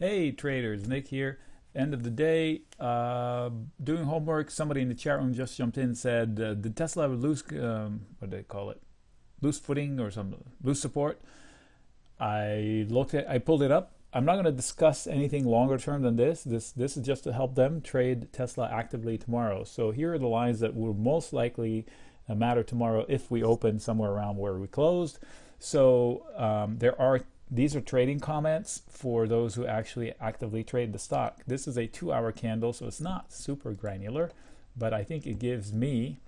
Hey traders, Nick here. End of the day, doing homework. Somebody in the chat room just jumped in and said, did Tesla have a loose, what do they call it? Loose footing or some loose support? I pulled it up. I'm not going to discuss anything longer term than this. This is just to help them trade Tesla actively tomorrow. So here are the lines that will most likely matter tomorrow if we open somewhere around where we closed. So these are trading comments for those who actually actively trade the stock. This is a 2-hour candle, so it's not super granular, but I think it gives me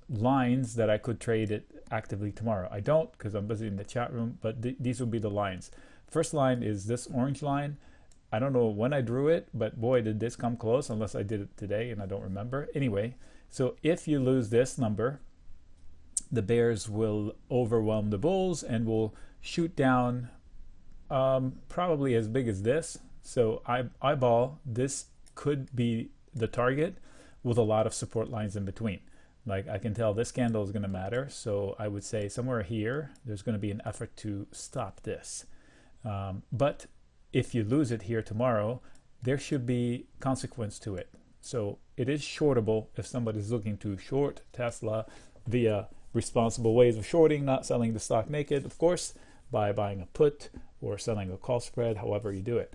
lines that I could trade it actively tomorrow. I don't because I'm busy in the chat room, but these will be the lines. First line is this orange line. I don't know when I drew it, but boy, did this come close, unless I did it today and I don't remember. Anyway, so if you lose this number, the bears will overwhelm the bulls and will shoot down probably as big as this. So eyeball, this could be the target with a lot of support lines in between. Like I can tell this candle is going to matter. So I would say somewhere here, there's going to be an effort to stop this. But if you lose it here tomorrow, there should be consequence to it. So it is shortable if somebody's looking to short Tesla via responsible ways of shorting, not selling the stock naked, of course, by buying a put or selling a call spread, however you do it.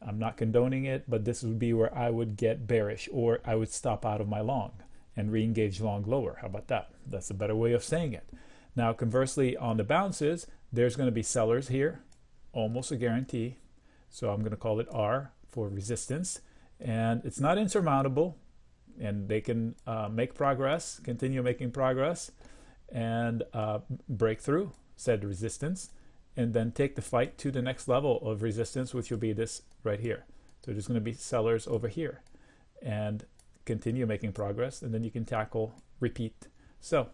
I'm not condoning it, but this would be where I would get bearish, or I would stop out of my long and re-engage long lower. How about that? That's a better way of saying it. Now, conversely, on the bounces, there's going to be sellers here, almost a guarantee. So I'm going to call it R for resistance. And it's not insurmountable, and they can make progress, continue making progress, and break through said resistance, and then take the fight to the next level of resistance, which will be this right here. So there's going to be sellers over here and continue making progress, and then you can tackle repeat. So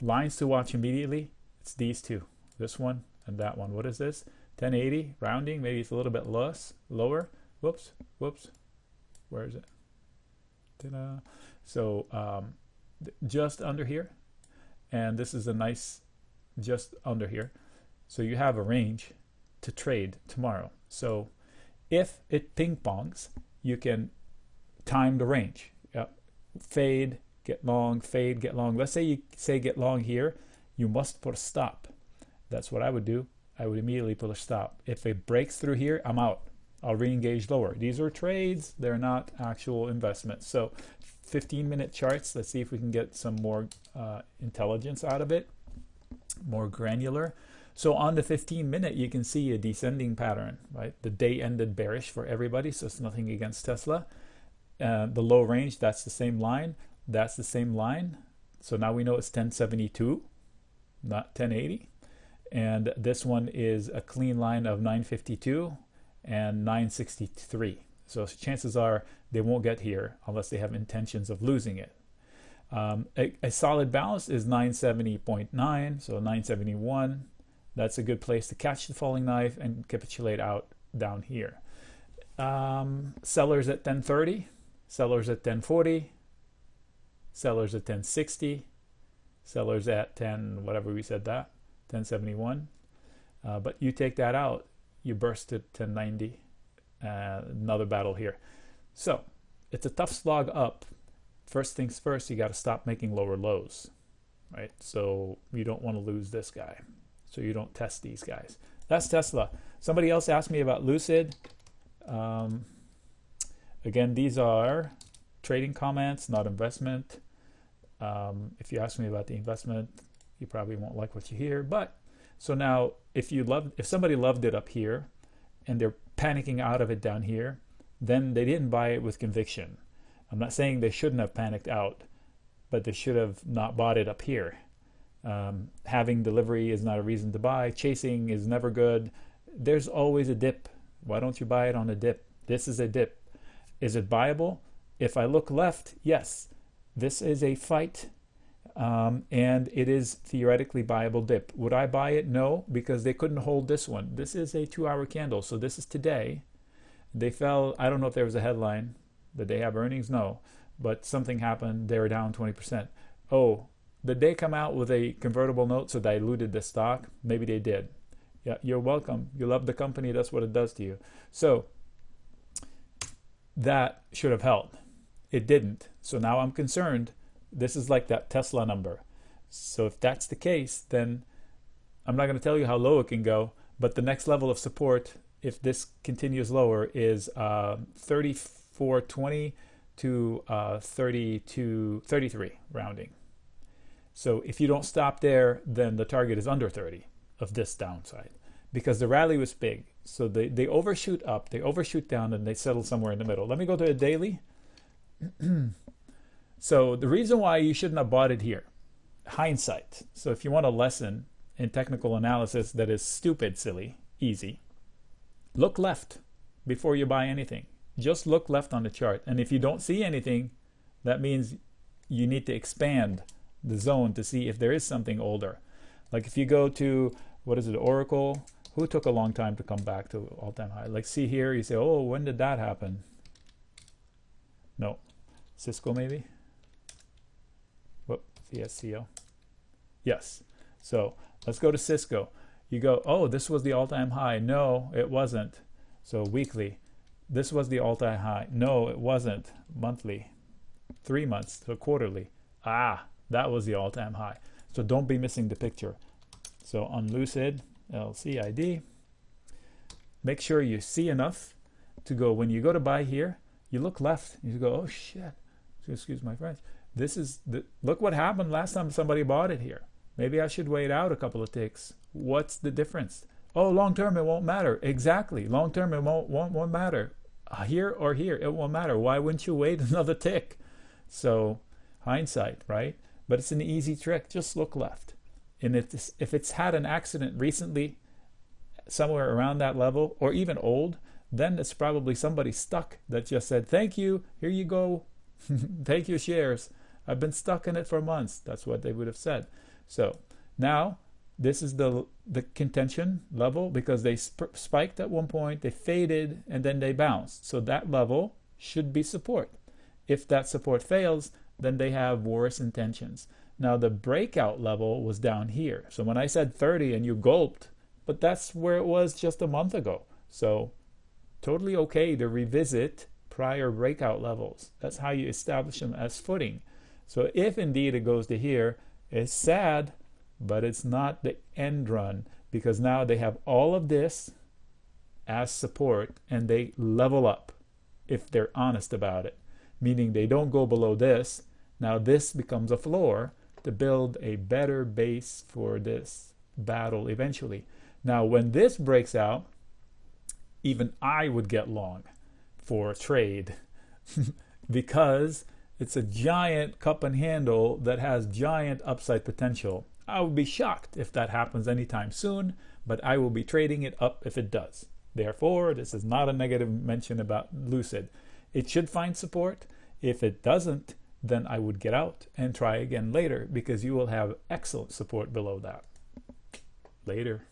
lines to watch immediately, it's these two, this one and that one. What is this? 1080 rounding, maybe it's a little bit lower. Whoops, where is it? Ta-da. So just under here, and this is a nice just under here. So you have a range to trade tomorrow. So if it ping pongs, you can time the range. Yep. Fade, get long, fade, get long. Let's say you get long here, you must put a stop. That's what I would do. I would immediately put a stop. If it breaks through here, I'm out. I'll re-engage lower. These are trades, they're not actual investments. So 15-minute charts, let's see if we can get some more intelligence out of it, more granular. So on the 15-minute, you can see a descending pattern, right? The day ended bearish for everybody, so it's nothing against Tesla. The low range, that's the same line. That's the same line. So now we know it's 1072, not 1080. And this one is a clean line of 952 and 963. So chances are they won't get here unless they have intentions of losing it. A solid balance is 970.9, so 971. That's a good place to catch the falling knife and capitulate out down here. Sellers at 1030, sellers at 1040, sellers at 1060, sellers at 10, whatever we said that, 1071. But you take that out, you burst at 1090. Another battle here. So it's a tough slog up. First things first, you got to stop making lower lows, right? So you don't want to lose this guy. So you don't test these guys. That's Tesla. Somebody else asked me about Lucid. Again, these are trading comments, not investment. If you ask me about the investment, you probably won't like what you hear. But so now, if somebody loved it up here, and they're panicking out of it down here, then they didn't buy it with conviction. I'm not saying they shouldn't have panicked out, but they should have not bought it up here. Having delivery is not a reason to buy. Chasing is never good. There's always a dip. Why don't you buy it on a dip? This is a dip. Is it buyable? If I look left, yes. This is a fight, and it is theoretically buyable dip. Would I buy it? No, because they couldn't hold this one. This is a 2-hour candle, so this is today. They fell. I don't know if there was a headline. Did they have earnings? No, but something happened. They were down 20%. Oh, did they come out with a convertible note so diluted the stock? Maybe they did. Yeah, you're welcome. You love the company. That's what it does to you. So that should have held. It didn't. So now I'm concerned. This is like that Tesla number. So if that's the case, then I'm not going to tell you how low it can go, but the next level of support, if this continues lower, is 34.20 to 33 rounding. So if you don't stop there, then the target is under 30 of this downside, because the rally was big. So they overshoot up, they overshoot down, and they settle somewhere in the middle. Let me go to a daily. So the reason why you shouldn't have bought it here, hindsight. So if you want a lesson in technical analysis that is stupid, silly, easy, look left before you buy anything. Just look left on the chart. And if you don't see anything, that means you need to expand the zone to see if there is something older. Like if you go to, what is it, Oracle, who took a long time to come back to all-time high? Like see here, you say, oh, when did that happen? No. Cisco maybe? Whoop, CSCO. Yes. So let's go to Cisco. You go, oh, this was the all-time high. No, it wasn't. So weekly. This was the all-time high. No, it wasn't. Monthly. 3 months. So quarterly. Ah, that was the all-time high. So don't be missing the picture. So on Lucid LCID, make sure you see enough to go, when you go to buy here, you look left. You go, oh shit. Excuse my French. This is look what happened last time somebody bought it here. Maybe I should wait out a couple of ticks. What's the difference? Oh, long term it won't matter. Exactly. Long term it won't matter. Here or here, it won't matter. Why wouldn't you wait another tick? So hindsight, right? But it's an easy trick. Just look left. And if it's had an accident recently, somewhere around that level, or even old, then it's probably somebody stuck that just said, thank you, here you go, take your shares. I've been stuck in it for months. That's what they would have said. So now this is the contention level, because they spiked at one point, they faded, and then they bounced. So that level should be support. If that support fails, then they have worse intentions. Now the breakout level was down here. So when I said 30 and you gulped, but that's where it was just a month ago. So totally okay to revisit prior breakout levels. That's how you establish them as footing. So if indeed it goes to here, it's sad, but it's not the end run, because now they have all of this as support and they level up if they're honest about it, meaning they don't go below this. Now this becomes a floor to build a better base for this battle eventually. Now when this breaks out, even I would get long for trade because it's a giant cup and handle that has giant upside potential. I would be shocked if that happens anytime soon, but I will be trading it up if it does. Therefore, this is not a negative mention about Lucid. It should find support. If it doesn't, then I would get out and try again later, because you will have excellent support below that. Later.